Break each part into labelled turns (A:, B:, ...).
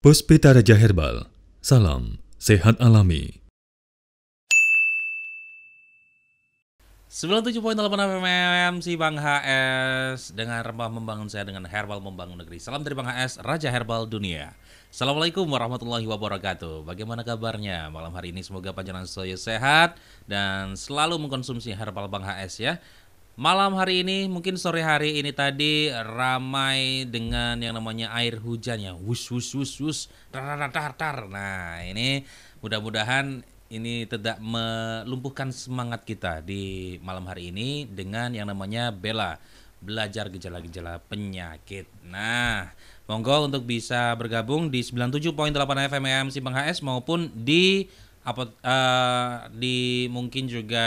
A: Puspita Raja Herbal, salam sehat alami.
B: 97.8 FM si Bang HS. Dengan rempah membangun saya, dengan herbal membangun negeri. Salam dari Bang HS, Raja Herbal Dunia. Assalamualaikum warahmatullahi wabarakatuh. Bagaimana kabarnya malam hari ini? Semoga panjenengan selalu sehat dan selalu mengkonsumsi herbal Bang HS ya. Malam hari ini, mungkin sore hari ini tadi ramai dengan yang namanya air hujan ya. Wus wus wus wus, tar tar tar. Nah, ini mudah-mudahan ini tidak melumpuhkan semangat kita di malam hari ini dengan yang namanya belajar gejala-gejala penyakit. Nah, monggo untuk bisa bergabung di 97.8 FM si Bang HS maupun di mungkin juga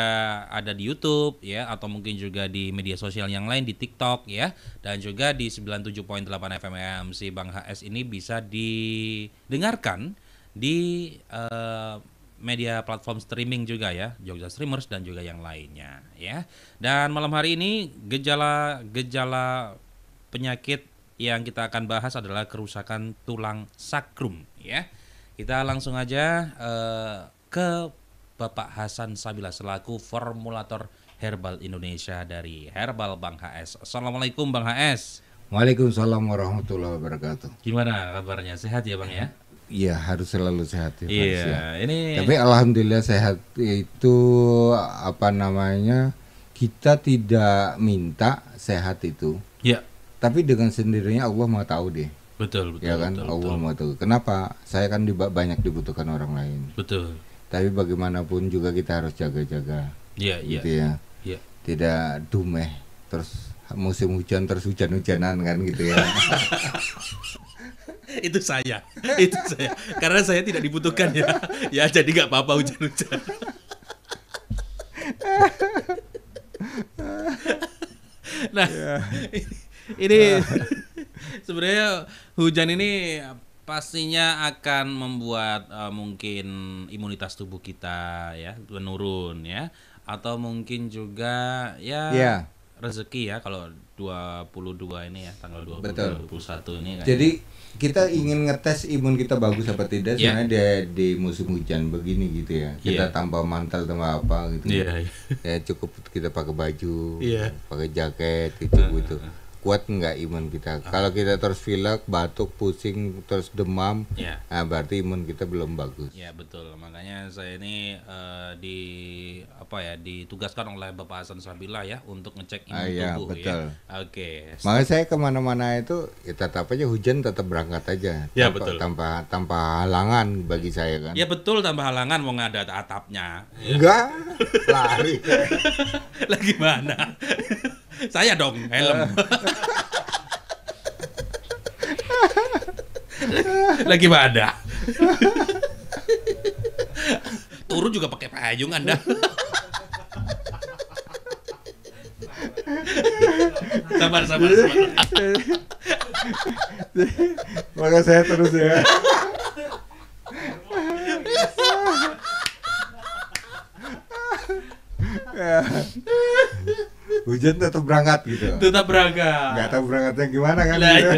B: ada di YouTube ya, atau mungkin juga di media sosial yang lain, di TikTok ya, dan juga di 97.8 FM si Bang HS ini bisa didengarkan di media platform streaming juga ya, Jogja Streamers dan juga yang lainnya ya. Dan malam hari ini gejala penyakit yang kita akan bahas adalah kerusakan tulang sakrum ya. Kita langsung aja ke Bapak Hasan Sabila selaku formulator Herbal Indonesia dari Herbal Bang HS. Assalamualaikum Bang HS.
C: Waalaikumsalam warahmatullahi wabarakatuh.
B: Gimana kabarnya? Sehat ya Bang ya?
C: Iya, harus selalu sehat ya.
B: Iya, ini.
C: Tapi alhamdulillah sehat itu kita tidak minta sehat itu.
B: Ya.
C: Tapi dengan sendirinya Allah mau tahu deh.
B: Betul.
C: Ya kan, Allah mau tahu. Kenapa? Saya kan banyak dibutuhkan orang lain.
B: Betul.
C: Tapi bagaimanapun juga kita harus jaga-jaga.
B: Iya,
C: gitu ya.
B: Iya.
C: Tidak dumeh terus musim hujan terus hujan-hujanan kan gitu ya.
B: Itu saya. Karena saya tidak dibutuhkan ya. Ya jadi nggak apa-apa hujan-hujan. Nah, ini sebenarnya hujan ini pastinya akan membuat mungkin imunitas tubuh kita ya menurun ya, atau mungkin juga ya rezeki ya kalau 22 ini ya, tanggal 21 ini.
C: Jadi kita ingin ngetes imun kita bagus apa tidak sebenarnya di musim hujan begini gitu ya. Kita tambah mantel tambah apa gitu. Ya cukup kita pakai baju, pakai jaket gitu. Kuat nggak imun kita? Kalau kita terus pilek, batuk, pusing, terus demam, nah berarti imun kita belum bagus.
B: Ya betul, makanya saya ini ditugaskan oleh Bapak Hasan Sabila ya untuk ngecek imun tubuh
C: betul.
B: ya. Oke.
C: Makanya saya kemana-mana itu ya tetap aja hujan tetap berangkat aja.
B: Ya betul.
C: Tanpa halangan bagi saya kan.
B: Ya betul, tanpa halangan, mau nggak ada atapnya.
C: Enggak, lari.
B: Lagi mana? Saya dong helm. Lagi mana? Turun juga pakai payung Anda. Sabar.
C: Maka saya terus ya. Hujan tetap berangkat gitu.
B: Tetap berangkat.
C: Nggak tahu berangkatnya gimana kan?
B: Nah,
C: gitu.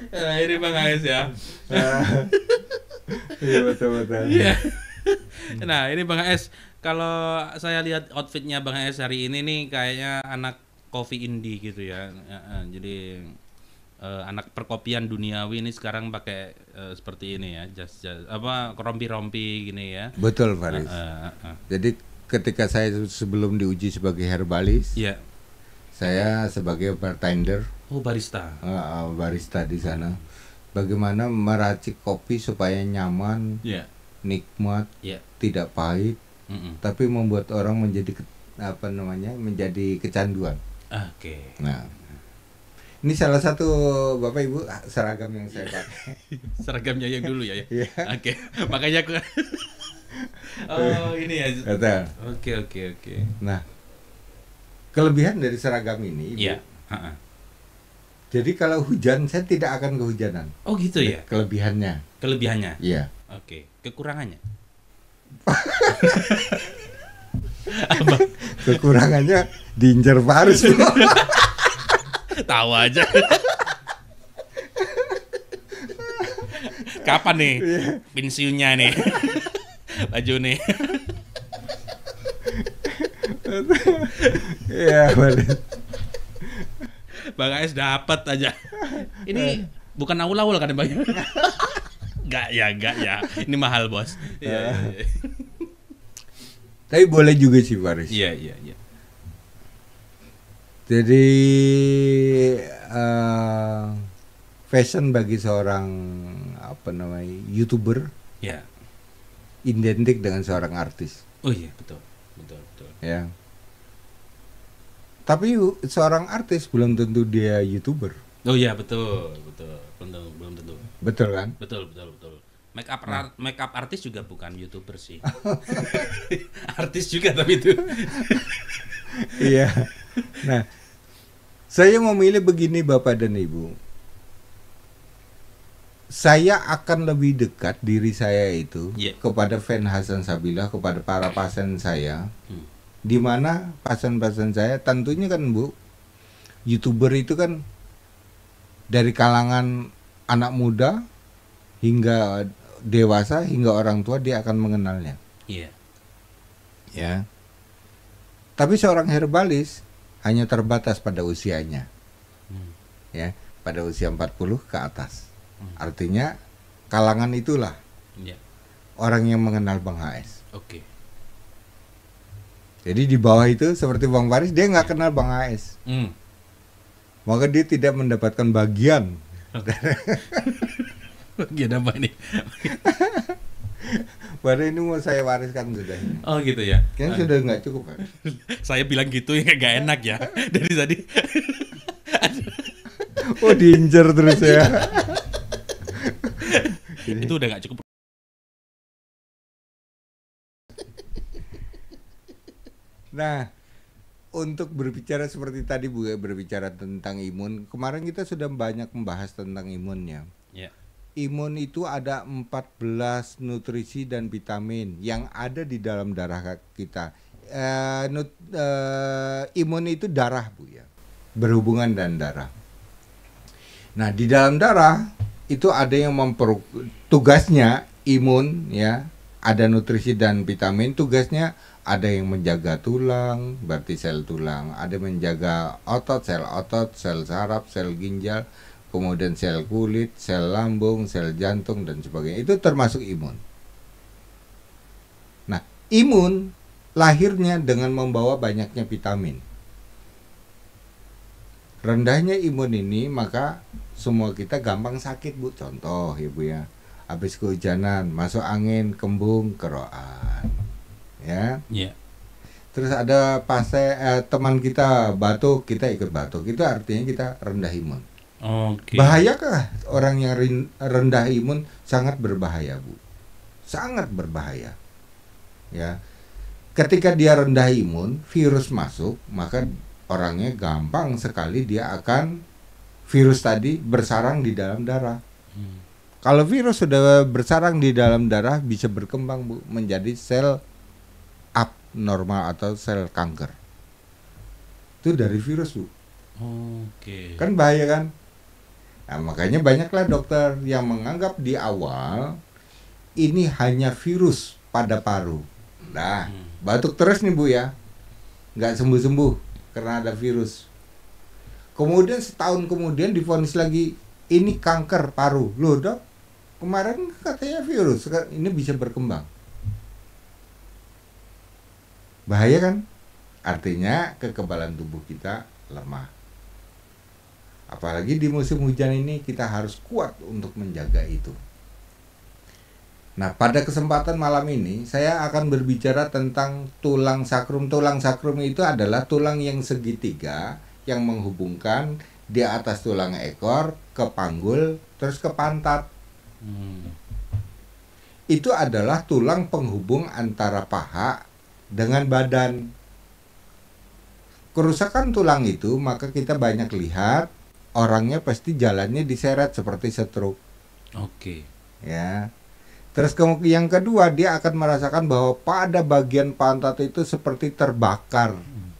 B: Nah, ini Bang Ais ya.
C: Iya betul.
B: Iya. Nah ini Bang Ais, kalau saya lihat outfitnya Bang Ais hari ini nih kayaknya anak coffee indie gitu ya. Jadi anak perkopian duniawi ini sekarang pakai seperti ini ya, jas rompi-rompi gini ya.
C: Betul Faris. Jadi ketika saya sebelum diuji sebagai herbalis, saya sebagai bartender.
B: Oh barista.
C: Barista di sana. Bagaimana meracik kopi supaya nyaman, nikmat, tidak pahit, tapi membuat orang menjadi menjadi kecanduan.
B: Oke.
C: Nah. Ini salah satu Bapak Ibu seragam yang saya pakai.
B: Seragamnya yang dulu ya. Oke. Makanya aku. Ini ya.
C: Betul.
B: Oke.
C: Nah, kelebihan dari seragam ini, Ibu.
B: Iya.
C: Jadi kalau hujan saya tidak akan kehujanan.
B: Oh gitu ya.
C: Kelebihannya.
B: Iya. Oke. Kekurangannya.
C: Kekurangannya diincar Faris.
B: Tahu aja. Kapan nih pensiunnya nih? Baju nih.
C: Iya, benar.
B: Bang AS dapat aja. Ini bukan awul-awul kan Bang? Enggak ya. Ini mahal, Bos. Iya.
C: Tapi boleh juga sih, Faris.
B: Iya.
C: Jadi fashion bagi seorang YouTuber identik dengan seorang artis.
B: Oh iya, betul.
C: Ya. Tapi seorang artis belum tentu dia YouTuber.
B: Oh iya, betul. Belum tentu.
C: Betul kan?
B: Betul. Make up artis juga bukan YouTuber sih. Artis juga tapi itu.
C: Iya. Nah, saya memilih begini Bapak dan Ibu. Saya akan lebih dekat diri saya itu kepada fan Hasan Sabilah, kepada para pasien saya. Di mana pasien-pasien saya tentunya kan Bu, YouTuber itu kan dari kalangan anak muda hingga dewasa hingga orang tua dia akan mengenalnya.
B: Iya.
C: Ya. Tapi seorang herbalis hanya terbatas pada usianya. Ya, pada usia 40 ke atas. Artinya kalangan itulah orang yang mengenal Bang HS.
B: Oke.
C: Jadi di bawah itu seperti Bang Faris dia nggak kenal Bang HS. Maka dia tidak mendapatkan bagian.
B: Bagian apa ini?
C: Baru ini mau saya wariskan sudah.
B: Oh gitu ya.
C: Kan sudah nggak cukup kan?
B: Saya bilang gitu ya nggak enak ya dari tadi.
C: Oh diincer terus ya.
B: Itu udah nggak cukup.
C: Nah, untuk berbicara seperti tadi Bu, berbicara tentang imun, kemarin kita sudah banyak membahas tentang imunnya. Imun itu ada 14 nutrisi dan vitamin yang ada di dalam darah kita. Imun itu darah Bu ya, berhubungan dan darah. Nah di dalam darah itu ada yang tugasnya imun ya, ada nutrisi dan vitamin. Tugasnya ada yang menjaga tulang, berarti sel tulang, ada menjaga otot, sel saraf, sel ginjal, kemudian sel kulit, sel lambung, sel jantung dan sebagainya. Itu termasuk imun. Nah, imun lahirnya dengan membawa banyaknya vitamin. Rendahnya imun ini maka semua kita gampang sakit Bu. Contoh ya Bu ya, habis kehujanan, masuk angin, kembung, keroan. Ya. Terus ada teman kita batuk, kita ikut batuk. Itu artinya kita rendah imun. Bahayakah orang yang rendah imun? Sangat berbahaya Bu. Sangat berbahaya. Ya. Ketika dia rendah imun, virus masuk, maka orangnya gampang sekali dia akan virus tadi bersarang di dalam darah. Kalau virus sudah bersarang di dalam darah bisa berkembang Bu menjadi sel abnormal atau sel kanker. Itu dari virus Bu. Kan bahaya kan? Nah, makanya banyaklah dokter yang menganggap di awal ini hanya virus pada paru. Nah, batuk terus nih Bu ya. Nggak sembuh-sembuh karena ada virus. Kemudian setahun kemudian divonis lagi ini kanker paru. Loh Dok, kemarin katanya virus, ini bisa berkembang. Bahaya kan? Artinya kekebalan tubuh kita lemah. Apalagi di musim hujan ini kita harus kuat untuk menjaga itu. Nah, pada kesempatan malam ini saya akan berbicara tentang tulang sakrum. Tulang sakrum itu adalah tulang yang segitiga yang menghubungkan di atas tulang ekor ke panggul terus ke pantat. Itu adalah tulang penghubung antara paha dengan badan. Kerusakan tulang itu maka kita banyak lihat orangnya pasti jalannya diseret seperti stroke. Ya. Terus yang kedua dia akan merasakan bahwa pada bagian pantat itu seperti terbakar.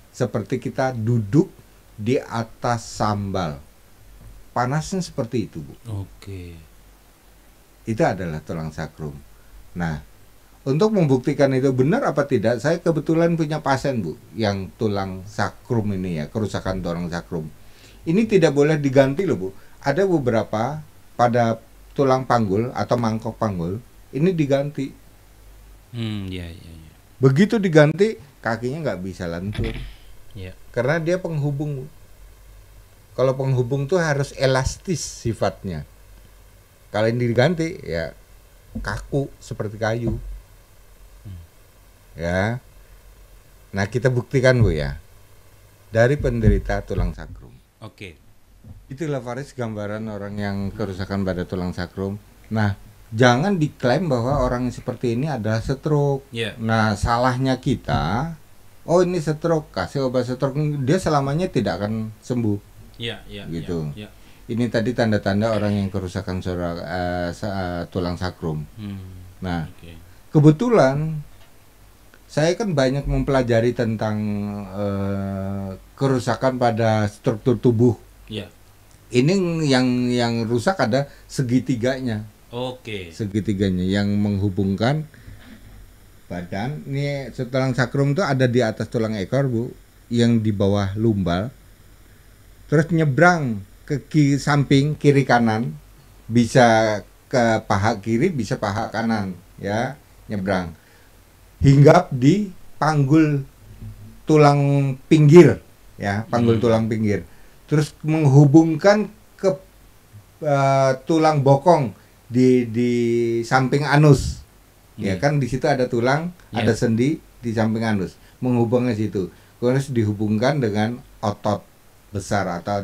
C: Seperti kita duduk di atas sambal. Panasnya seperti itu, Bu.
B: Oke.
C: Itu adalah tulang sakrum. Nah, untuk membuktikan itu benar apa tidak, saya kebetulan punya pasien, Bu, yang tulang sakrum ini ya, kerusakan tulang sakrum. Ini tidak boleh diganti loh, Bu. Ada beberapa pada tulang panggul atau mangkok panggul ini diganti.
B: Ya.
C: Begitu diganti, kakinya nggak bisa lentur.
B: Ya.
C: Karena dia penghubung, Bu. Kalau penghubung tuh harus elastis sifatnya. Kalau ini diganti ya kaku seperti kayu. Ya. Nah, kita buktikan, Bu, ya. Dari penderita tulang sakrum.
B: Oke.
C: Itulah Faris gambaran orang yang kerusakan pada tulang sakrum. Nah, jangan diklaim bahwa orang yang seperti ini adalah stroke.
B: Yeah.
C: Nah, salahnya kita, oh ini stroke, kasih obat stroke, dia selamanya tidak akan sembuh. Gitu. Ini tadi tanda-tanda orang yang kerusakan tulang sakrum. Nah, kebetulan saya kan banyak mempelajari tentang kerusakan pada struktur tubuh. Ini yang rusak ada segitiganya. Segitiganya yang menghubungkan badan. Ini tulang sakrum itu ada di atas tulang ekor, Bu, yang di bawah lumbal. Terus nyebrang ke samping kiri kanan, bisa ke paha kiri, bisa paha kanan, ya, nyebrang. Hinggap di panggul tulang pinggir, ya, panggul tulang pinggir. Terus menghubungkan ke tulang bokong di samping anus. Ya kan di situ ada tulang, ada sendi di samping anus. Menghubungnya situ. Terus dihubungkan dengan otot besar atau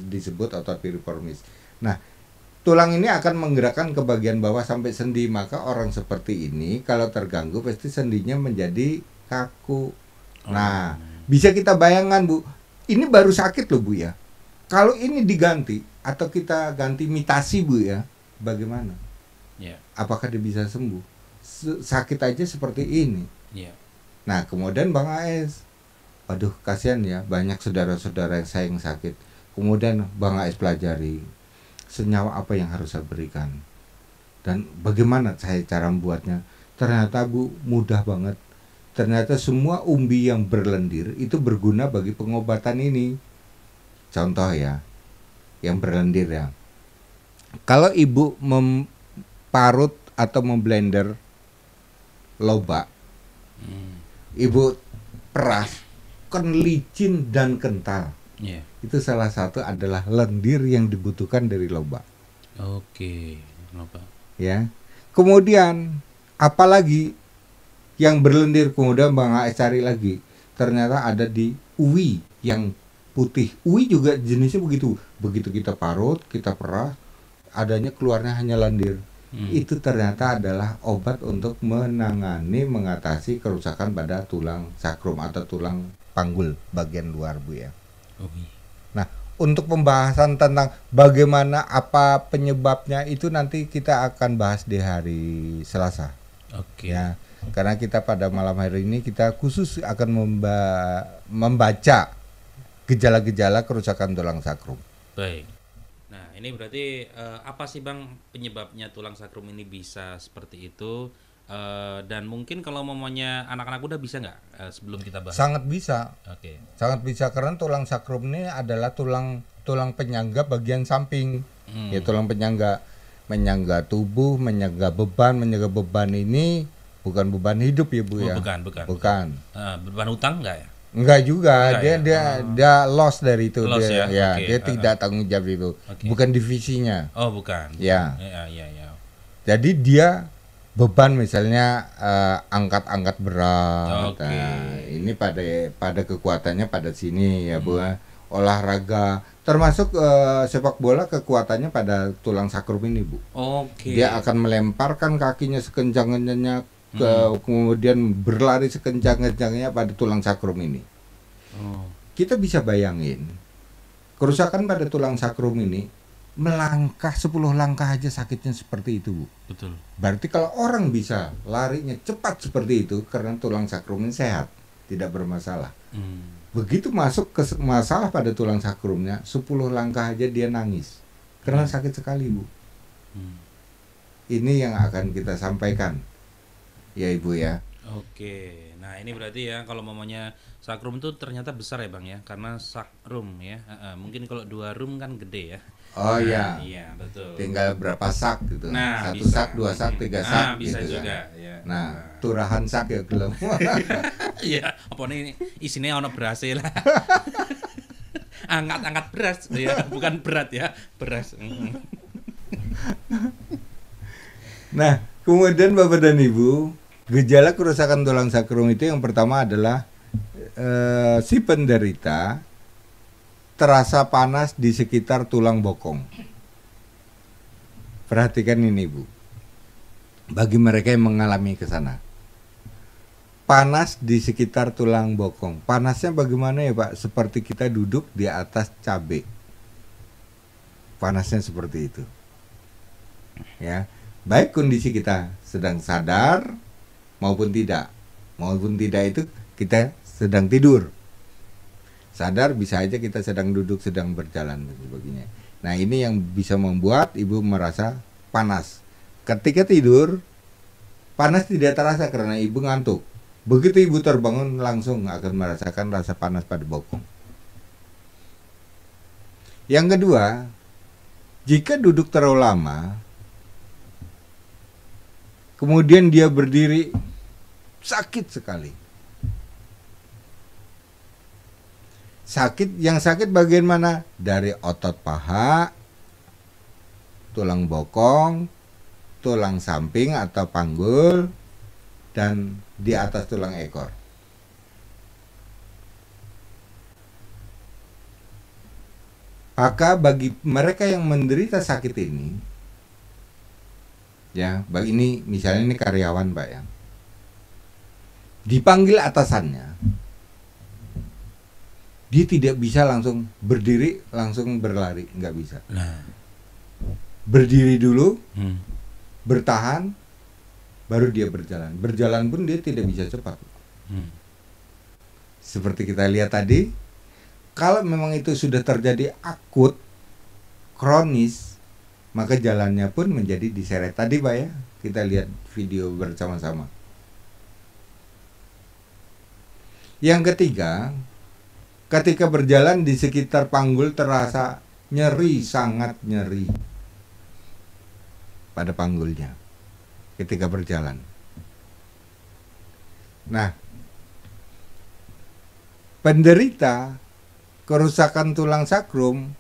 C: disebut otot piriformis. Nah, tulang ini akan menggerakkan ke bagian bawah sampai sendi. Maka orang seperti ini kalau terganggu pasti sendinya menjadi kaku. Nah, bisa kita bayangkan, Bu, ini baru sakit loh, Bu, ya. Kalau ini diganti atau kita ganti mitasi, Bu, ya, bagaimana? Apakah dia bisa sembuh? Sakit aja seperti ini. Nah, kemudian Bang AS, aduh kasihan ya, banyak saudara-saudara yang sakit. Kemudian Bang AS pelajari senyawa apa yang harus saya berikan dan bagaimana saya cara membuatnya. Ternyata, Bu, mudah banget. Ternyata semua umbi yang berlendir itu berguna bagi pengobatan ini. Contoh ya, yang berlendir ya. Kalau ibu memparut atau memblender loba, ibu peras, kan licin dan kental. Itu salah satu adalah lendir yang dibutuhkan dari loba.
B: Loba.
C: Ya. Kemudian apalagi yang berlendir, kemudian Bang AS cari lagi. Ternyata ada di uwi yang putih. Uwi juga jenisnya begitu. Begitu kita parut, kita peras, adanya keluarnya hanya lendir. Itu ternyata adalah obat untuk mengatasi kerusakan pada tulang sakrum atau tulang panggul bagian luar, Bu, ya. Nah, untuk pembahasan tentang bagaimana apa penyebabnya itu nanti kita akan bahas di hari Selasa. Ya, karena kita pada malam hari ini kita khusus akan membaca gejala-gejala kerusakan tulang sakrum.
B: Baik. Nah, ini berarti apa sih, Bang, penyebabnya tulang sakrum ini bisa seperti itu? Dan mungkin kalau momennya anak-anak udah bisa nggak sebelum kita bahas?
C: Sangat bisa. Sangat bisa karena tulang sakrum ini adalah tulang penyangga bagian samping. Ya, tulang penyangga tubuh, menyangga beban ini bukan beban hidup ya, Bu, ya. Bukan.
B: Beban utang nggak ya?
C: Enggak juga, dia loss dari itu. Dia tidak tanggung jawab itu. Bukan divisinya.
B: Oh, bukan.
C: Ya. Jadi dia beban misalnya angkat berat. Nah, ini pada kekuatannya pada sini ya, Bu. Olahraga termasuk sepak bola kekuatannya pada tulang sakrum ini, Bu. Dia akan melemparkan kakinya sekencang-kencangnya, kemudian berlari sekencang-kencangnya pada tulang sakrum ini. Kita bisa bayangin kerusakan pada tulang sakrum ini melangkah 10 langkah aja sakitnya seperti itu, Bu.
B: Betul.
C: Berarti kalau orang bisa larinya cepat seperti itu karena tulang sakrum ini sehat, tidak bermasalah. Begitu masuk ke masalah pada tulang sakrumnya, 10 langkah aja dia nangis. Karena sakit sekali, Bu. Ini yang akan kita sampaikan. Ya, Ibu ya.
B: Oke. Nah, ini berarti ya kalau mamanya sakrum itu ternyata besar ya, Bang ya. Karena sakrum ya. Mungkin kalau 2 room kan gede ya.
C: Oh iya.
B: Iya, betul.
C: Tinggal berapa sak gitu.
B: Nah,
C: 1
B: bisa.
C: sak, 2 sak, 3 sak
B: bisa
C: gitu
B: juga,
C: kan.
B: ya.
C: Nah, turahan sak ya gelem.
B: Iya, apa nih isinya ono beras lah. Angkat-angkat beras ya, bukan berat ya, beras.
C: Nah, kemudian Bapak dan Ibu, gejala kerusakan tulang sakrum itu yang pertama adalah si penderita terasa panas di sekitar tulang bokong. Perhatikan ini, Bu. Bagi mereka yang mengalami ke sana. Panas di sekitar tulang bokong. Panasnya bagaimana ya, Pak? Seperti kita duduk di atas cabai. Panasnya seperti itu. Ya. Baik kondisi kita sedang sadar maupun tidak. Maupun tidak itu kita sedang tidur. Sadar bisa aja kita sedang duduk, sedang berjalan dan sebagainya. Nah, ini yang bisa membuat ibu merasa panas. Ketika tidur, panas tidak terasa karena ibu ngantuk. Begitu ibu terbangun langsung akan merasakan rasa panas pada bokong. Yang kedua, jika duduk terlalu lama, kemudian dia berdiri, sakit sekali. Yang sakit bagian mana? Dari otot paha, tulang bokong, tulang samping atau panggul, dan di atas tulang ekor. Maka bagi mereka yang menderita sakit ini, ya, bagi ini misalnya ini karyawan, Pak ya, dipanggil atasannya, dia tidak bisa langsung berdiri, langsung berlari, nggak bisa.
B: Nah,
C: berdiri dulu, bertahan, baru dia berjalan. Berjalan pun dia tidak bisa cepat. Seperti kita lihat tadi, kalau memang itu sudah terjadi akut, kronis, maka jalannya pun menjadi diseret. Tadi, Pak ya, kita lihat video bersama-sama. Yang ketiga, ketika berjalan di sekitar panggul terasa nyeri, sangat nyeri pada panggulnya ketika berjalan. Nah, penderita kerusakan tulang sakrum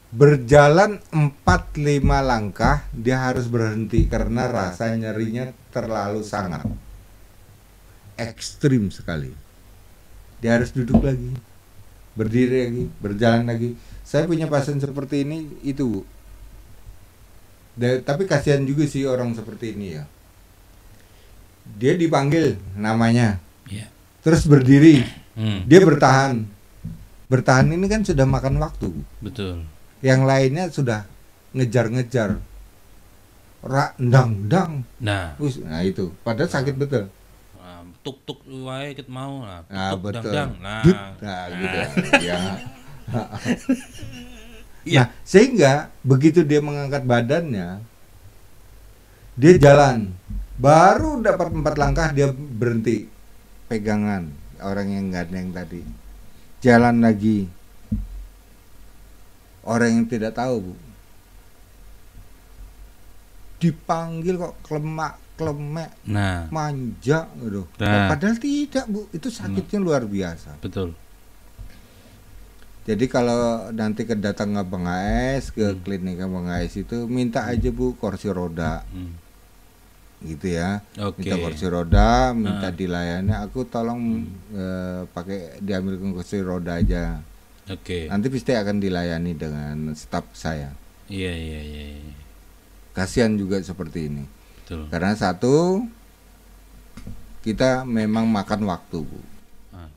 C: berjalan 4-5 langkah dia harus berhenti karena rasa nyerinya terlalu sangat ekstrim sekali. Dia harus duduk lagi, berdiri lagi, berjalan lagi. Saya punya pasien seperti ini itu, Bu. Tapi kasihan juga sih orang seperti ini ya. Dia dipanggil namanya, terus berdiri, dia bertahan. Bertahan ini kan sudah makan waktu.
B: Betul.
C: Yang lainnya sudah ngejar-ngejar, dang.
B: Nah
C: itu, padahal sakit betul.
B: Tuk wae ket mau lah.
C: Betul.
B: Dang.
C: Gitu. Ya. Nah, sehingga begitu dia mengangkat badannya, dia jalan. Baru dapat 4 langkah dia berhenti. Pegangan orang yang gandeng tadi. Jalan lagi. Orang yang tidak tahu, Bu. Dipanggil kok klemek, manja gitu. Padahal tidak, Bu. Itu sakitnya luar biasa.
B: Betul.
C: Jadi kalau nanti kedatang Abang AS ke klinik Abang AS itu minta aja, Bu, kursi roda. Gitu ya. Minta kursi roda, minta dilayani. Aku tolong pakai diambilkan kursi roda aja. Nanti pasti akan dilayani dengan staf saya.
B: Iya.
C: Kasihan juga seperti ini.
B: Betul.
C: Karena satu, kita memang makan waktu, Bu.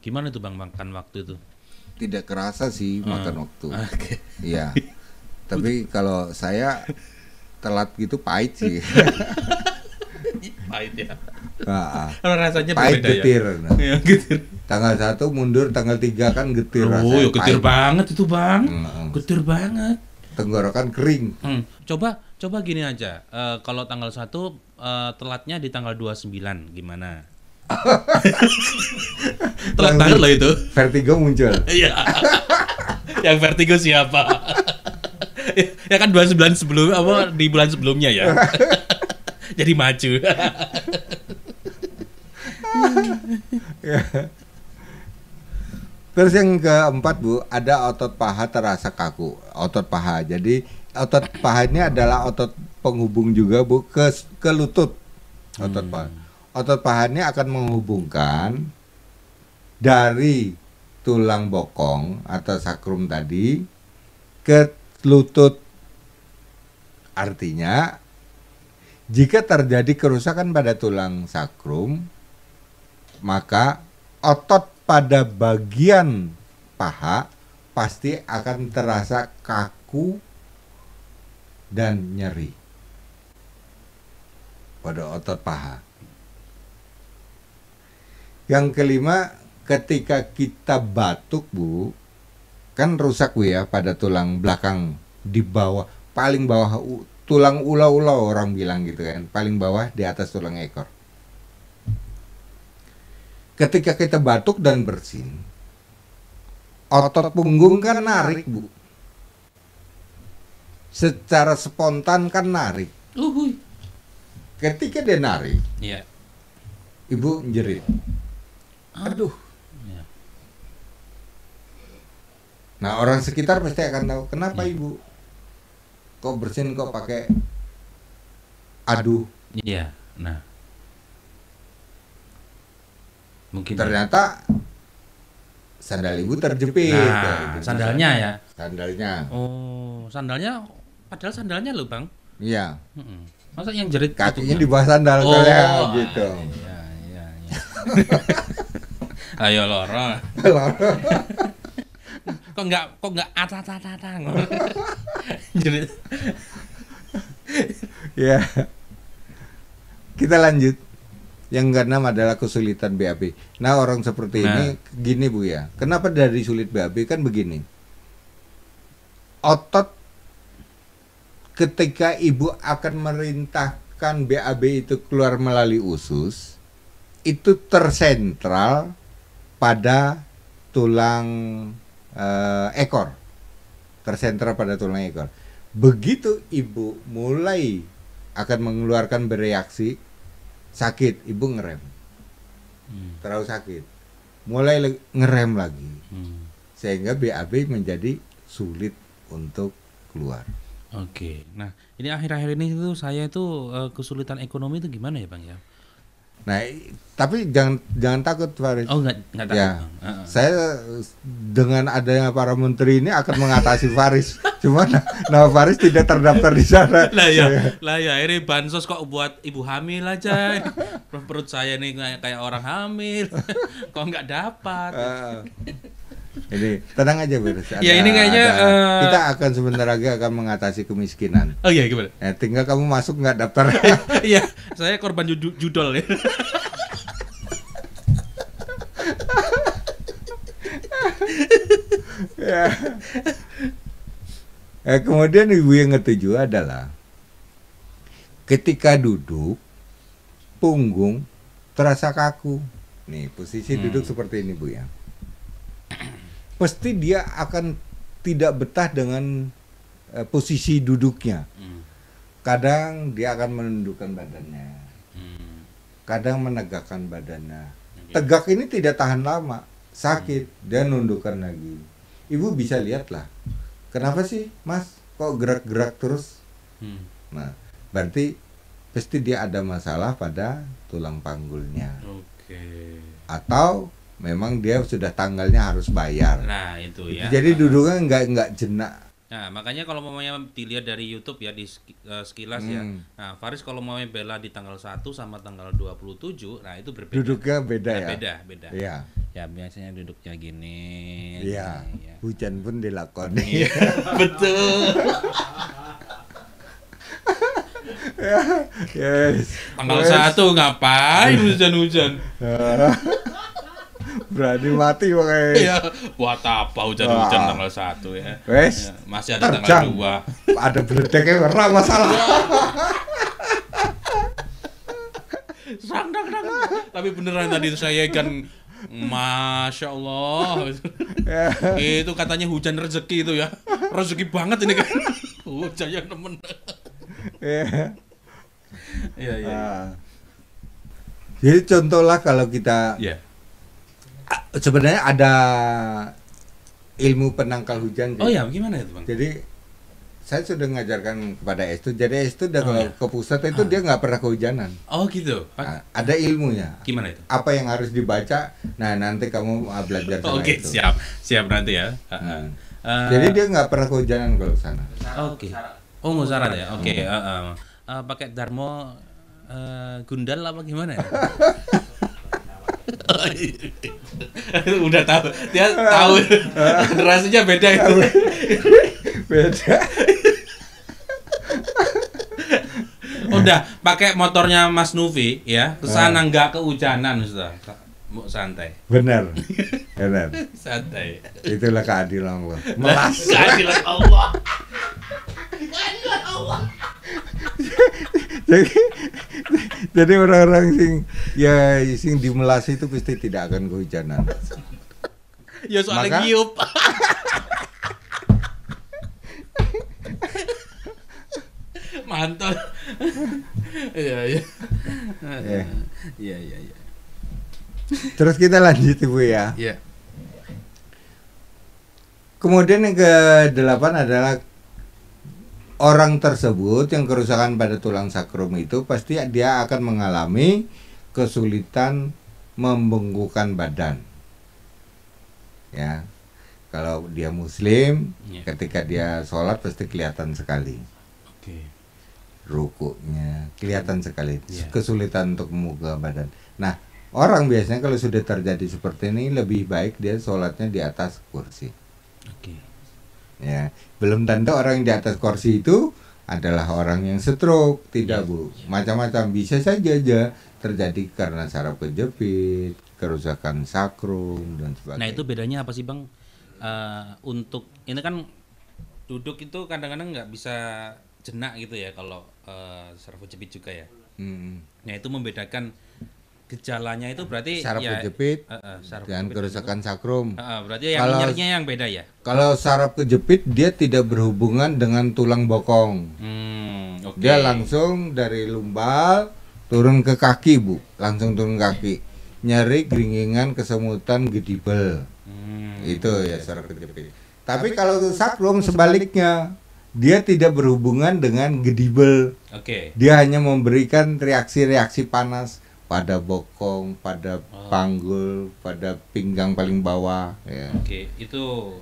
B: Gimana tuh Bang makan waktu itu?
C: Tidak kerasa sih makan waktu. Iya. Tapi kalau saya telat gitu pahit sih.
B: Pahit ya.
C: Rasanya pahit
B: berbeda
C: getir.
B: Ya. Getir.
C: Tanggal 1 mundur tanggal 3 kan getir
B: rasanya. Oh, getir banget itu, Bang. Getir banget.
C: Tenggorokan kering.
B: Coba gini aja. Kalau tanggal 1 telatnya di tanggal 29 gimana? Telat banget loh itu.
C: Vertigo muncul.
B: Iya. Yang vertigo siapa? Ya kan 29 sebelum apa di bulan sebelumnya ya. Jadi maju.
C: Ya. Terus yang keempat Bu, ada otot paha terasa kaku. Otot paha. Jadi otot paha ini adalah otot penghubung juga Bu ke lutut. Otot paha. Otot paha ini akan menghubungkan dari tulang bokong atau sakrum tadi ke lutut. Artinya jika terjadi kerusakan pada tulang sakrum, maka otot pada bagian paha pasti akan terasa kaku dan nyeri pada otot paha. Yang kelima, ketika kita batuk Bu, kan rusak Bu ya pada tulang belakang di bawah, paling bawah tulang ulau-ulau orang bilang gitu kan, paling bawah di atas tulang ekor. Ketika kita batuk dan bersin, otot punggung kan narik Bu, secara spontan kan narik. Ketika dia narik, Ibu jerit, aduh. Nah orang sekitar pasti akan tahu kenapa Ibu kok bersin kok pakai aduh.
B: Iya. Nah, mungkin
C: ternyata sandal Ibu terjepit.
B: Nah, gitu. Sandalnya ya.
C: Sandalnya.
B: Oh, sandalnya. Padahal sandalnya loh Bang.
C: Iya.
B: Masa yang jerit
C: kakinya di bawah sandal gitu.
B: Iya. Ayo loro. Kok enggak atat-atatan. Jerit.
C: Ya. Kita lanjut. Yang keenam adalah kesulitan BAB. Nah, orang seperti ini gini Bu ya. Kenapa dari sulit BAB kan begini. Otot ketika Ibu akan merintahkan BAB itu keluar melalui usus, itu tersentral pada tulang ekor. Tersentral pada tulang ekor. Begitu Ibu mulai akan mengeluarkan bereaksi sakit, Ibu ngerem. Terlalu sakit. Mulai ngerem lagi. Sehingga BAB menjadi sulit untuk keluar.
B: Oke. Nah, ini akhir-akhir ini itu saya itu kesulitan ekonomi itu gimana ya, Bang ya?
C: Nah, tapi jangan takut Faris.
B: Oh, enggak takut.
C: Ya. Saya dengan adanya para menteri ini akan mengatasi Faris. Cuma nama Faris tidak terdaftar di sana.
B: Lah ya, ini bansos kok buat ibu hamil aja. Perut saya nih kayak orang hamil. Kok enggak dapat.
C: Jadi tenang aja Faris.
B: Ya ini kayaknya
C: kita akan sebentar lagi akan mengatasi kemiskinan.
B: Oh iya gimana?
C: Tinggal kamu masuk nggak daftar.
B: Iya, saya korban judol ya.
C: Kemudian Ibu yang ketujuh adalah ketika duduk punggung terasa kaku. Nih posisi duduk seperti ini Bu ya. Pasti dia akan tidak betah dengan posisi duduknya. Kadang dia akan menundukkan badannya. Kadang menegakkan badannya. Tegak ini tidak tahan lama, sakit, dia nundukkan lagi. Ibu bisa lihatlah. Kenapa sih, Mas? Kok gerak-gerak terus? Nah, berarti pasti dia ada masalah pada tulang panggulnya. Atau memang dia sudah tanggalnya harus bayar.
B: Nah itu ya.
C: Jadi duduknya nggak jenak.
B: Nah makanya kalau mau dilihat dari YouTube ya di sekilas ya. Nah Faris kalau mau bela di tanggal 1 sama tanggal 27, nah itu berbeda.
C: Duduknya beda ya.
B: Beda.
C: Iya.
B: Ya biasanya duduknya gini.
C: Iya.
B: Ya.
C: Hujan pun dilakoni.
B: Betul.
C: Yes.
B: Tanggal 1 ngapain hujan-hujan?
C: Berani mati makanya.
B: Iya, buat apa hujan-hujan tanggal 1 ya.
C: Wes,
B: ya, masih ada tanggal 2.
C: Ada beledeknya ora masalah.
B: Serang. Tapi beneran tadi saya kan Masya Allah. Itu katanya hujan rezeki itu ya. Rezeki banget ini kan. Hujan yang nemen. Iya.
C: Jadi contohlah kalau kita sebenarnya ada ilmu penangkal hujan.
B: Oh ya, gimana itu Bang?
C: Jadi saya sudah mengajarkan kepada Estu. Jadi Estu udah kalau ke pusat itu dia nggak pernah kehujanan.
B: Oh gitu.
C: Ada ilmunya.
B: Gimana itu?
C: Apa yang harus dibaca? Nah nanti kamu belajar sama
B: itu. Siap nanti ya.
C: Jadi dia nggak pernah kehujanan kalau sana.
B: Oke. Oh nggak syarat ya. Oke. Pakai Darmo Gundal apa gimana ya? Udah tahu, dia tahu generasinya beda itu.
C: Beda.
B: Udah pakai motornya Mas Nufi ya, kesana nggak kehujanan sudah, santai.
C: Benar.
B: Santai.
C: Itulah keadilan Allah. Melas.
B: Keadilan Allah.
C: Jadi orang-orang sing di Melas itu pasti tidak akan kehujanan.
B: Ya soalnya giup. Mantul. Iya.
C: Terus kita lanjut Ibu ya.
B: Iya.
C: Kemudian yang ke-8 adalah orang tersebut yang kerusakan pada tulang sakrum itu pasti dia akan mengalami kesulitan membengkakkan badan. Ya. Kalau dia muslim, ketika dia sholat pasti kelihatan sekali. Rukuknya kelihatan sekali. Kesulitan untuk membengkakkan badan. Nah, orang biasanya kalau sudah terjadi seperti ini lebih baik dia sholatnya di atas kursi. Ya, belum tentu orang yang di atas kursi itu adalah orang yang stroke, tidak Bu. Macam-macam bisa saja terjadi karena saraf kejepit, kerusakan sakrum dan sebagainya.
B: Nah itu bedanya apa sih Bang? Untuk ini kan duduk itu kadang-kadang nggak bisa jenak gitu ya kalau saraf kejepit juga ya. Nah itu membedakan gejalanya itu berarti
C: saraf kejepit dan kerusakan sakrum.
B: Berarti yang nyerinya yang beda ya.
C: Kalau saraf kejepit dia tidak berhubungan dengan tulang bokong. Dia langsung dari lumbal turun ke kaki Bu, langsung turun ke kaki. Nyeri, geringingan, kesemutan, gedibel. Itu ya saraf kejepit. Tapi kalau sakrum sebaliknya, dia tidak berhubungan dengan gedibel. Dia hanya memberikan reaksi-reaksi panas pada bokong, pada panggul, pada pinggang paling bawah. Ya.
B: Itu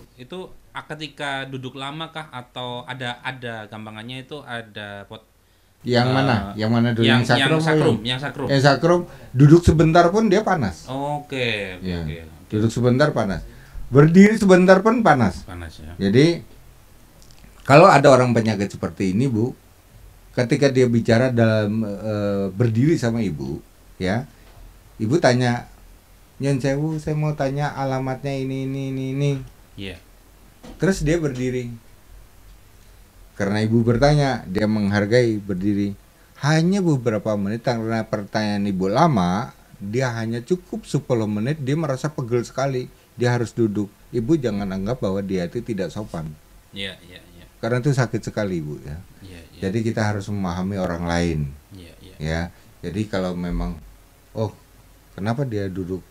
B: ketika duduk lama kah atau ada gampangannya itu ada
C: yang mana? Yang mana dulu?
B: Yang sakrum.
C: Yang sakrum duduk sebentar pun dia panas. Duduk sebentar panas. Berdiri sebentar pun panas.
B: Ya.
C: Jadi kalau ada orang penyakit seperti ini Bu, ketika dia bicara dalam berdiri sama Ibu, ya, Ibu tanya, Nyon Sewu, saya mau tanya alamatnya ini. Terus dia berdiri. Karena Ibu bertanya, dia menghargai berdiri. Hanya beberapa menit karena pertanyaan Ibu lama, dia hanya cukup 10 menit dia merasa pegel sekali. Dia harus duduk. Ibu jangan anggap bahwa dia itu tidak sopan. Karena itu sakit sekali Bu ya. Jadi kita harus memahami orang lain. Ya. Jadi kalau memang kenapa dia duduk?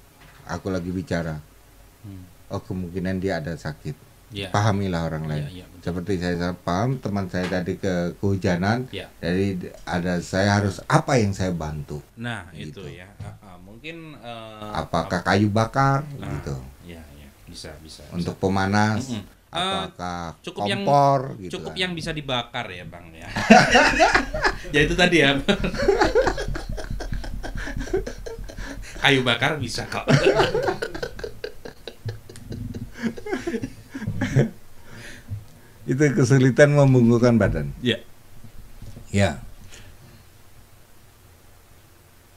C: Aku lagi bicara. Kemungkinan dia ada sakit. Pahamilah orang lain. Seperti saya paham teman saya tadi kehujanan. Jadi saya harus apa yang saya bantu.
B: Nah gitu. Itu ya. Mungkin
C: apakah kayu bakar gitu.
B: Bisa.
C: Untuk pemanas. Apakah kompor gitu.
B: Cukup yang bisa dibakar ya Bang ya. Ya itu tadi ya. Kayu bakar bisa kok.
C: Itu kesulitan membungkukkan badan. Ya.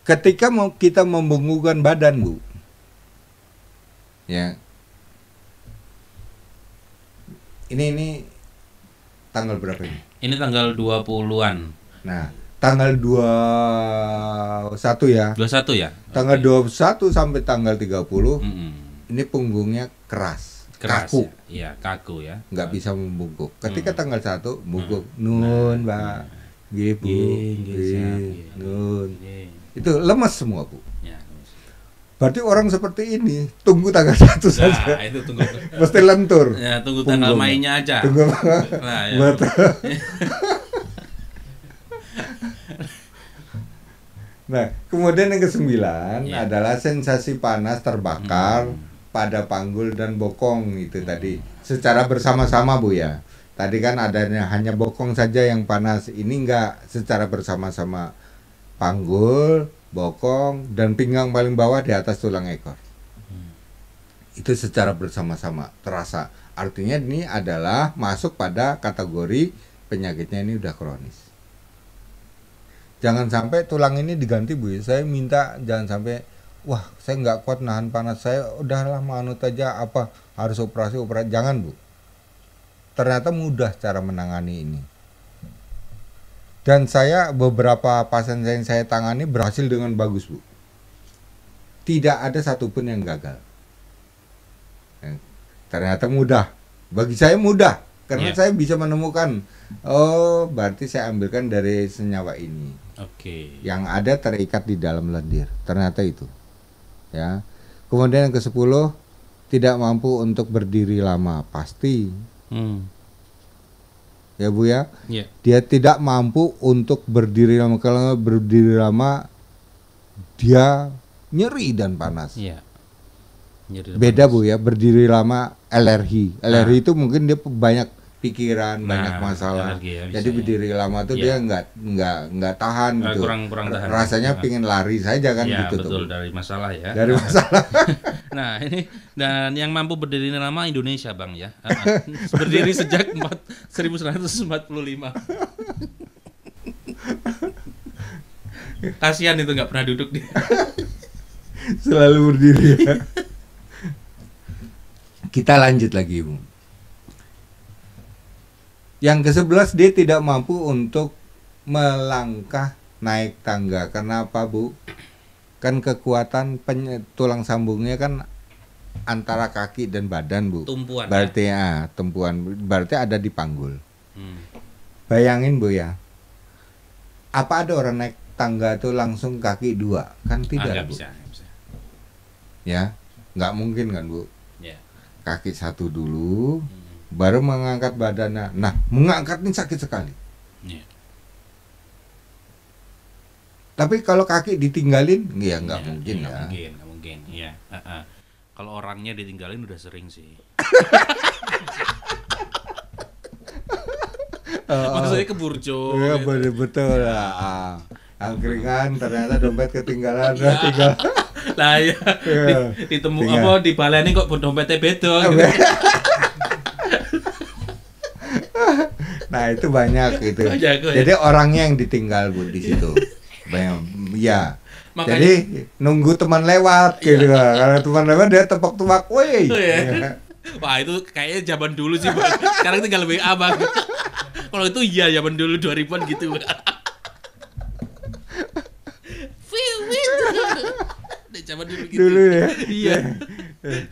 C: Ketika kita membungkukkan badan Bu, Ya. Ini tanggal berapa ini?
B: Ini tanggal 20-an.
C: Nah, tanggal 21 ya.
B: 21 ya?
C: Tanggal 21 sampai tanggal 30. Ini punggungnya keras kaku.
B: Ya, kaku ya.
C: Nggak bisa membungkuk. Ketika tanggal 1 bungkuk. Nun, Mbak. Nun. Itu lemas semua, Bu.
B: Ya.
C: Berarti orang seperti ini tunggu tanggal 1 saja.
B: Itu tunggu.
C: Mesti lentur.
B: Ya, tunggu tanggal mainnya aja.
C: Tunggu.
B: Nah, ya.
C: Betul. Nah, kemudian yang ke-9 adalah sensasi panas terbakar pada panggul dan bokong itu tadi secara bersama-sama, Bu ya. Tadi kan adanya hanya bokong saja yang panas. Ini enggak, secara bersama-sama panggul, bokong, dan pinggang paling bawah di atas tulang ekor. Itu secara bersama-sama terasa. Artinya ini adalah masuk pada kategori penyakitnya ini udah kronis. Jangan sampai tulang ini diganti, Bu. Saya minta jangan sampai, wah saya nggak kuat nahan panas, saya udahlah manut aja, apa harus operasi. Jangan, Bu. Ternyata mudah cara menangani ini. Dan saya beberapa pasien yang saya tangani berhasil dengan bagus, Bu. Tidak ada satupun yang gagal. Ternyata mudah. Bagi saya mudah. Karena saya bisa menemukan, oh berarti saya ambilkan dari senyawa ini. Yang ada terikat di dalam lendir. Ternyata itu. Ya. Kemudian yang ke-10, tidak mampu untuk berdiri lama. Pasti. Ya, Bu ya. Dia tidak mampu untuk berdiri lama. Kalau berdiri lama dia nyeri dan panas. Beda, Bu ya. Berdiri lama alergi. Alergi itu mungkin dia banyak pikiran, banyak masalah. Jadi berdiri lama tuh dia nggak tahan gitu.
B: Kurang tahan.
C: Rasanya pingin lari saja kan gitu.
B: Betul,
C: tuh.
B: dari masalah ya.
C: Dari masalah.
B: Nah, ini dan yang mampu berdiri lama Indonesia, Bang ya. Berdiri sejak 1945. Kasihan itu nggak pernah duduk dia.
C: Selalu berdiri ya. Kita lanjut lagi, Bu. Yang ke-11, dia tidak mampu untuk melangkah naik tangga. Kenapa, Bu? Kan kekuatan tulang sambungnya kan antara kaki dan badan, Bu.
B: Tumpuan.
C: Berarti tumpuan. Berarti ada di panggul. Bayangin, Bu ya. Apa ada orang naik tangga itu langsung kaki 2? Kan tidak, Bu.
B: Bisa.
C: Ya, nggak mungkin kan, Bu. Kaki 1 dulu, baru mengangkat badannya. Nah, mengangkat ini sakit sekali. Tapi kalau kaki ditinggalin, ya nggak mungkin ya.
B: Nggak mungkin. Iya. Kalau orangnya ditinggalin udah sering sih. Maksudnya keburjo.
C: Iya, gitu. Betul lah. Angkringan ternyata dompet ketinggalan, tinggal.
B: Lah ya, ditemu apa dibaleni kok dompetnya beda gitu.
C: Nah, itu banyak gitu. Jadi orangnya yang ditinggal, Bu, di situ. Banyak. Ya. Makanya, jadi nunggu teman lewat gitu. Kalau teman lewat dia tepok-tepok, "Woi."
B: Wah, itu kayaknya zaman dulu sih, Bang. Sekarang tinggal WA, Bang. Kalau itu iya zaman dulu 2000-an gitu. Zaman dulu gitu.
C: Dulu ya.
B: Iya.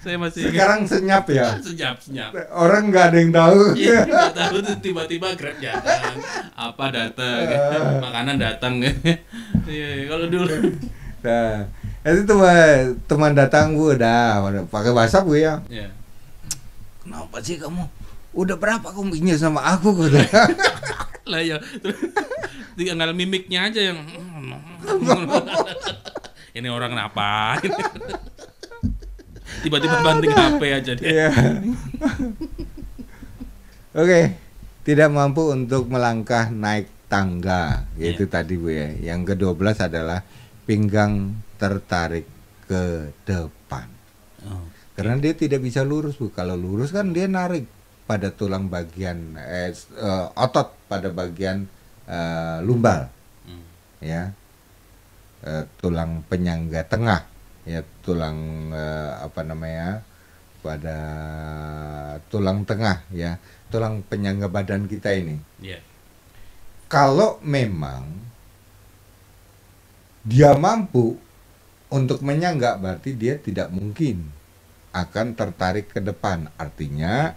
B: Saya masih
C: sekarang senyap ya.
B: Senyap.
C: Orang nggak ada yang tahu.
B: Iya, nggak tahu tiba-tiba Grab datang, apa datang, makanan datang. Iya, kalau dulu.
C: Nah, itu teman datang, Bu, udah pakai WhatsApp, Bu ya. Iya. Kenapa sih kamu? Udah berapa kamu pinjam sama aku, gitu.
B: Lah ya, tinggal mimiknya aja yang ini orang kenapa? Tiba-tiba banting HP aja dia.
C: Iya. Oke, tidak mampu untuk melangkah naik tangga, yaitu tadi, Bu ya. Yang ke-12 adalah pinggang tertarik ke depan. Karena dia tidak bisa lurus, Bu. Kalau lurus kan dia narik pada tulang bagian otot pada bagian lumbar. Ya. Tulang penyangga tengah, ya, tulang pada tulang tengah ya, tulang penyangga badan kita ini.
B: Yeah.
C: Kalau memang dia mampu untuk menyangga, berarti dia tidak mungkin akan tertarik ke depan. Artinya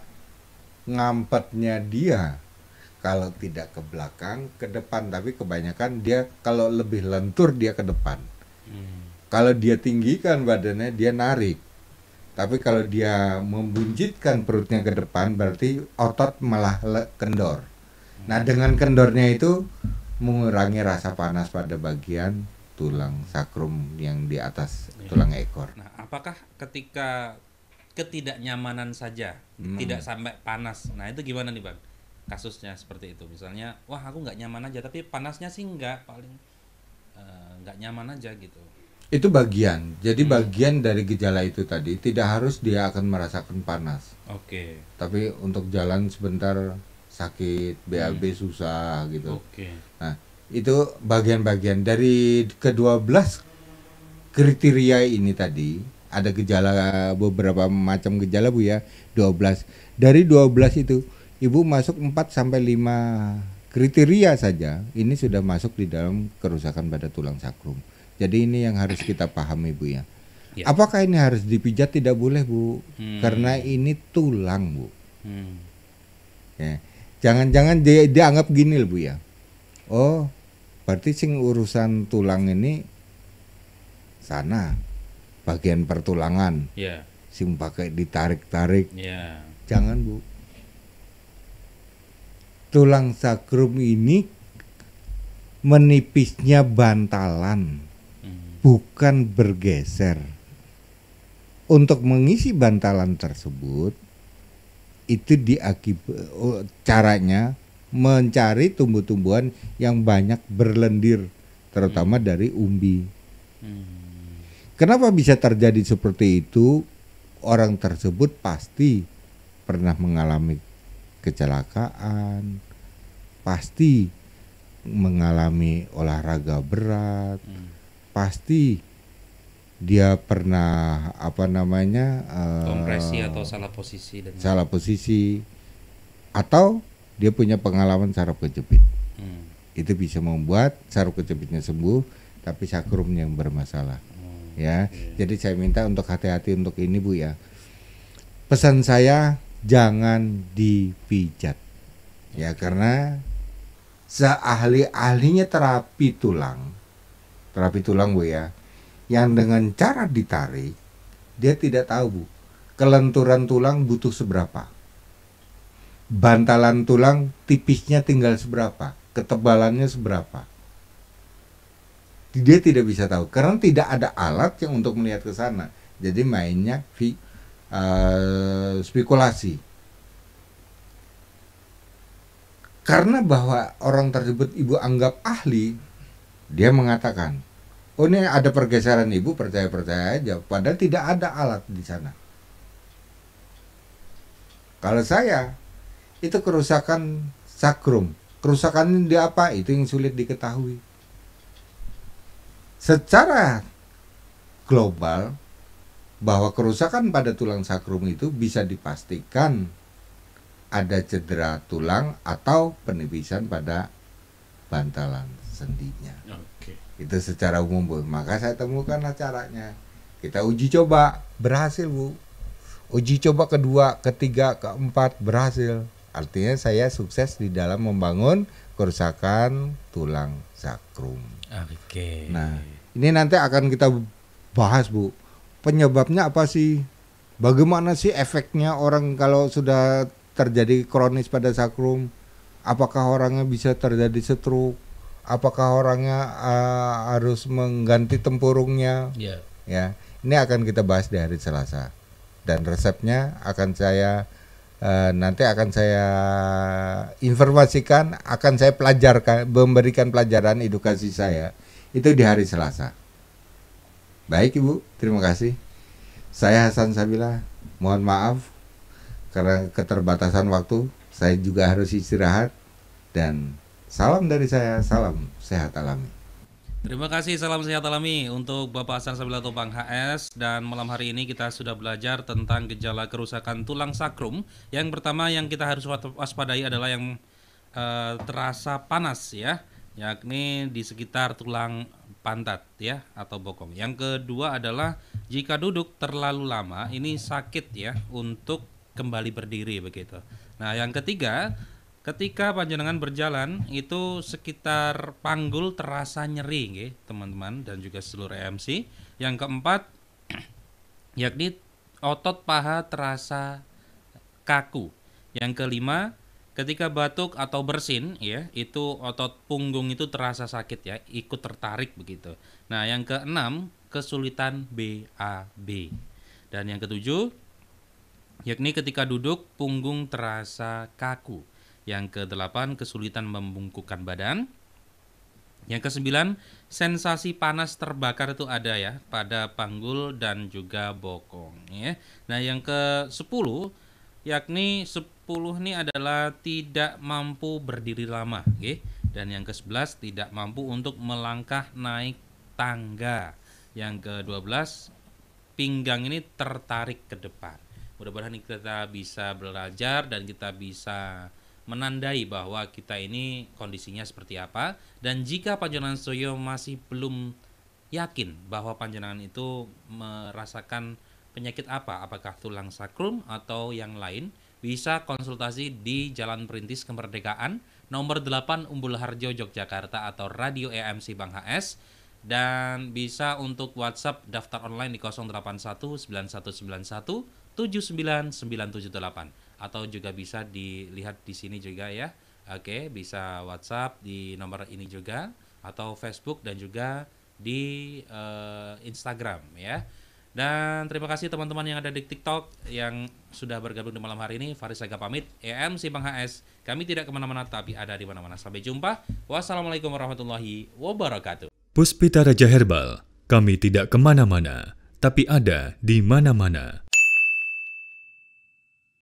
C: ngampetnya dia kalau tidak ke belakang, ke depan. Tapi kebanyakan dia kalau lebih lentur dia ke depan. Kalau dia tinggikan badannya dia narik. Tapi kalau dia membuncitkan perutnya ke depan berarti otot malah kendor. Nah dengan kendornya itu mengurangi rasa panas pada bagian tulang sakrum yang di atas tulang ekor.
B: Nah, apakah ketika ketidaknyamanan saja tidak sampai panas? Nah, itu gimana nih, Bang? Kasusnya seperti itu. Misalnya, wah aku nggak nyaman aja, tapi panasnya sih nggak, paling nggak nyaman aja gitu.
C: Itu bagian. Jadi bagian dari gejala itu tadi tidak harus dia akan merasakan panas.
B: Oke.
C: Tapi untuk jalan sebentar sakit, BAB susah gitu.
B: Oke.
C: Nah, itu bagian-bagian dari ke-12 kriteria ini tadi. Ada gejala, beberapa macam gejala Bu ya, 12. Dari 12 itu Ibu masuk 4 sampai 5 kriteria saja, ini sudah masuk di dalam kerusakan pada tulang sakrum. Jadi ini yang harus kita pahami Bu ya. Ya. Apakah ini harus dipijat? Tidak boleh Bu, karena ini tulang Bu. Ya. Jangan-jangan dia dianggap gini Bu ya. Oh, berarti sing urusan tulang ini sana bagian pertulangan.
B: Yeah.
C: Sing pakai ditarik-tarik.
B: Yeah.
C: Jangan Bu. Tulang sakrum ini menipisnya bantalan, bukan bergeser. Untuk mengisi bantalan tersebut itu caranya mencari tumbuh-tumbuhan yang banyak berlendir, terutama dari umbi. Kenapa bisa terjadi seperti itu? Orang tersebut pasti pernah mengalami kecelakaan, pasti mengalami olahraga berat, pasti dia pernah
B: kompresi atau salah posisi dan
C: salah posisi, atau dia punya pengalaman saraf kejepit. Itu bisa membuat saraf kejepitnya sembuh tapi sakrumnya yang bermasalah. Ya, jadi saya minta untuk hati-hati untuk ini Bu ya. Pesan saya jangan dipijat. Ya, karena seahli-ahlinya terapi tulang Bu ya, yang dengan cara ditarik dia tidak tahu Bu, kelenturan tulang butuh seberapa, bantalan tulang tipisnya tinggal seberapa, ketebalannya seberapa. Dia tidak bisa tahu karena tidak ada alat yang untuk melihat ke sana. Jadi mainnya spekulasi. Karena bahwa orang tersebut Ibu anggap ahli, dia mengatakan, "Oh, ini ada pergeseran Ibu, percaya-percaya aja." Padahal tidak ada alat di sana. Kalau saya, itu kerusakan sakrum. Kerusakan di apa? Itu yang sulit diketahui. Secara global, bahwa kerusakan pada tulang sakrum itu bisa dipastikan ada cedera tulang atau penipisan pada bantalan sendinya. Itu secara umum Bu. Maka saya temukanlah caranya. Kita uji coba, berhasil Bu. Uji coba kedua, ketiga, keempat, berhasil. Artinya saya sukses di dalam membangun kerusakan tulang sakrum.
B: Oke.
C: Nah, ini nanti akan kita bahas Bu. Penyebabnya apa sih? Bagaimana sih efeknya orang kalau sudah terjadi kronis pada sakrum? Apakah orangnya bisa terjadi stroke? Apakah orangnya harus mengganti tempurungnya?
B: Yeah.
C: Ya, ini akan kita bahas di hari Selasa. Dan resepnya akan saya nanti akan saya informasikan, akan saya pelajarkan, memberikan pelajaran edukasi saya itu di hari Selasa. Baik Ibu, terima kasih. Saya Hasan Sabila, mohon maaf karena keterbatasan waktu, saya juga harus istirahat. Dan salam dari saya, salam sehat alami.
B: Terima kasih, salam sehat alami untuk Bapak Hasan Sabila atau Bang HS. Dan malam hari ini kita sudah belajar tentang gejala kerusakan tulang sakrum. Yang pertama yang kita harus waspadai adalah yang terasa panas ya, yakni di sekitar tulang pantat ya atau bokong. Yang kedua adalah jika duduk terlalu lama ini sakit ya untuk kembali berdiri begitu. Nah, yang ketiga, ketika panjenengan berjalan itu sekitar panggul terasa nyeri nggih, teman-teman dan juga seluruh MC. Yang keempat yakni otot paha terasa kaku. Yang kelima, ketika batuk atau bersin ya, itu otot punggung itu terasa sakit ya, ikut tertarik begitu. Nah, yang keenam, kesulitan BAB. Dan yang ketujuh, yakni ketika duduk punggung terasa kaku. Yang ke-8, kesulitan membungkukkan badan. Yang ke-9, sensasi panas terbakar itu ada ya pada panggul dan juga bokong ya. Nah, yang ke-10 yakni 10 ini adalah tidak mampu berdiri lama okay? Dan yang ke-11 tidak mampu untuk melangkah naik tangga. Yang ke-12 pinggang ini tertarik ke depan. Mudah-mudahan kita bisa belajar dan kita bisa menandai bahwa kita ini kondisinya seperti apa. Dan jika panjenengan sedaya masih belum yakin bahwa panjenengan itu merasakan penyakit apa, apakah tulang sakrum atau yang lain, bisa konsultasi di Jalan Perintis Kemerdekaan nomor 8 Umbul Harjo Yogyakarta atau Radio EMC Bang HS. Dan bisa untuk WhatsApp daftar online di 081 9191 79978 atau juga bisa dilihat di sini juga ya. Oke, bisa WhatsApp di nomor ini juga atau Facebook dan juga di Instagram ya. Dan terima kasih teman-teman yang ada di TikTok yang sudah bergabung di malam hari ini. Faris Aga pamit, EMC Bang HS. Kami tidak kemana-mana tapi ada di mana-mana. Sampai jumpa. Wassalamualaikum warahmatullahi wabarakatuh.
A: Puspita Raja Herbal, kami tidak kemana-mana tapi ada di mana-mana.